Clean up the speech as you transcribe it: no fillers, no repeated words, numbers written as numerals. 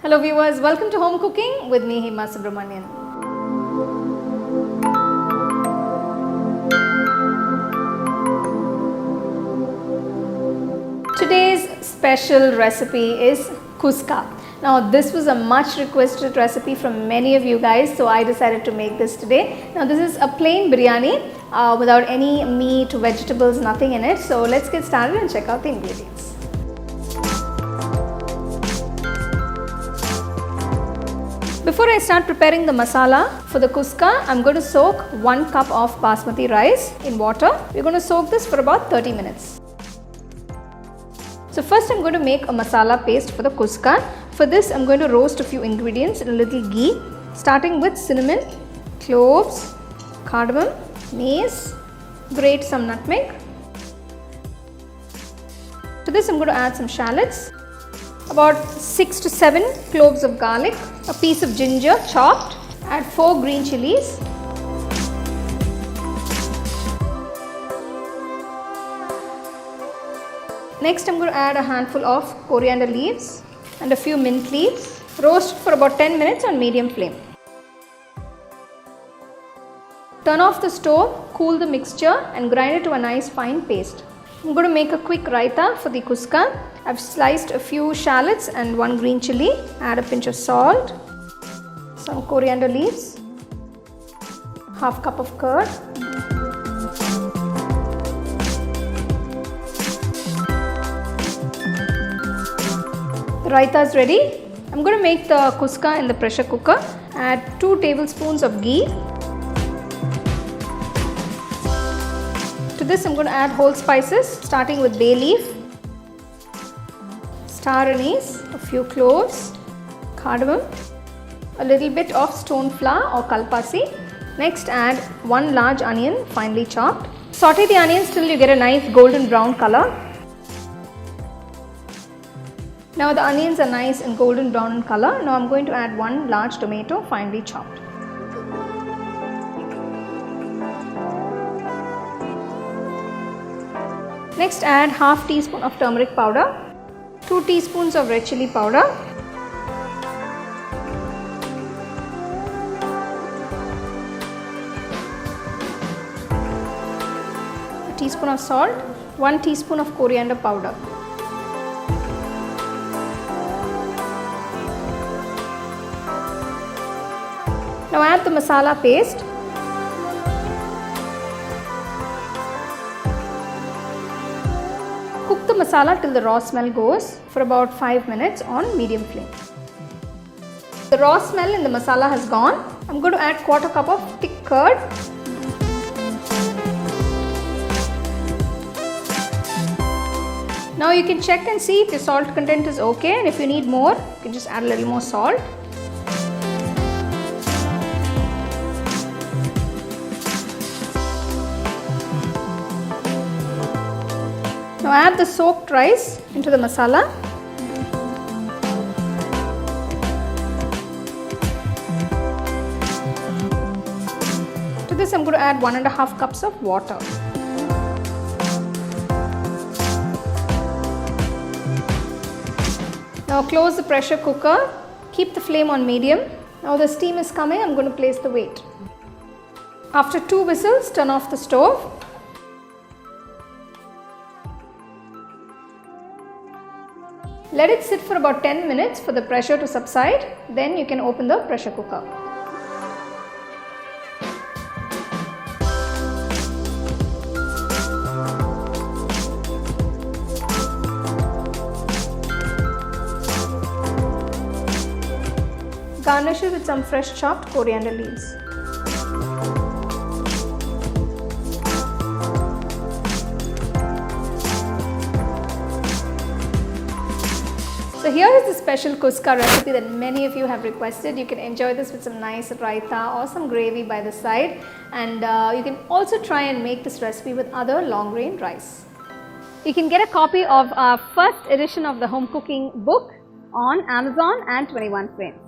Hello viewers, welcome to Home Cooking with me Hema Subramanian. Today's special recipe is Kuska. Now this was a much requested recipe from many of you guys, so I decided to make this today. Now this is a plain biryani without any meat, vegetables, nothing in it. So let's get started and check out the ingredients. Before I start preparing the masala for the kuska, I'm going to soak 1 cup of basmati rice in water. We're going to soak this for about 30 minutes. So first I'm going to make a masala paste for the kuska. For this I'm going to roast a few ingredients in a little ghee, starting with cinnamon, cloves, cardamom, mace, grate some nutmeg. To this I'm going to add some shallots, about 6 to 7 cloves of garlic, a piece of ginger chopped, add 4 green chilies, next I'm going to add a handful of coriander leaves and a few mint leaves. Roast for about 10 minutes on medium flame. Turn off the stove, cool the mixture and grind it to a nice fine paste. I'm going to make a quick raita for the kuska. I've sliced a few shallots and 1 green chili. Add a pinch of salt, some coriander leaves, half cup of curd, the raita is ready. I'm going to make the kuska in the pressure cooker. Add 2 tablespoons of ghee. To this I'm going to add whole spices, starting with bay leaf, star anise, a few cloves, cardamom, a little bit of stone flour or kalpasi. Next add 1 large onion finely chopped. Saute the onions till you get a nice golden brown color. Now the onions are nice and golden brown in color. Now I'm going to add 1 large tomato finely chopped. Next add half teaspoon of turmeric powder, 2 teaspoons of red chili powder, a teaspoon of salt, 1 teaspoon of coriander powder. Now add the masala paste. Cook the masala till the raw smell goes for about 5 minutes on medium flame. The raw smell in the masala has gone. I'm going to add 1/4 cup of thick curd. Now you can check and see if your salt content is okay, and if you need more, you can just add a little more salt. Now add the soaked rice into the masala. To this I'm going to add 1.5 cups of water. Now close the pressure cooker. Keep the flame on medium. Now the steam is coming. I'm going to place the weight. After 2 whistles, turn off the stove. Let it sit for about 10 minutes for the pressure to subside, then you can open the pressure cooker. Garnish it with some fresh chopped coriander leaves. So here is the special kuska recipe that many of you have requested. You can enjoy this with some nice raita or some gravy by the side, and you can also try and make this recipe with other long grain rice. You can get a copy of our first edition of the home cooking book on Amazon and 21 Frames.